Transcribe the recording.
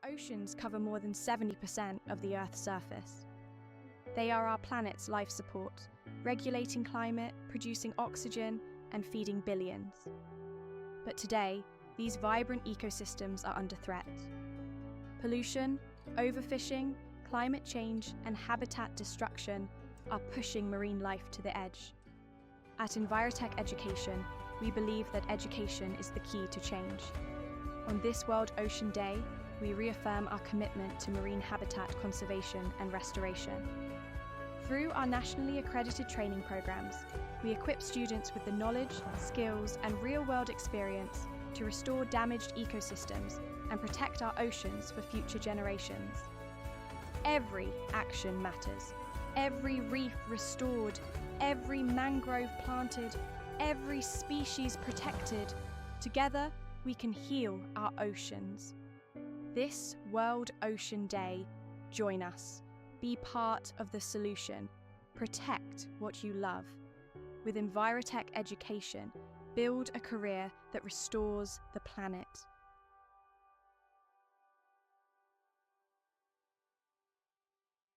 oceans cover more than 70% of the Earth's surface. They are our planet's life support, regulating climate, producing oxygen, and feeding billions. But today, these vibrant ecosystems are under threat. Pollution, overfishing, climate change, and habitat destruction are pushing marine life to the edge. At Envirotech Education, we believe that education is the key to change. On this World Ocean Day, we reaffirm our commitment to marine habitat conservation and restoration. Through our nationally accredited training programs, we equip students with the knowledge, skills, and real-world experience to restore damaged ecosystems and protect our oceans for future generations. Every action matters. Every reef restored, every mangrove planted, every species protected. Together, we can heal our oceans. This World Ocean Day, join us. Be part of the solution. Protect what you love. With Envirotech Education, build a career that restores the planet.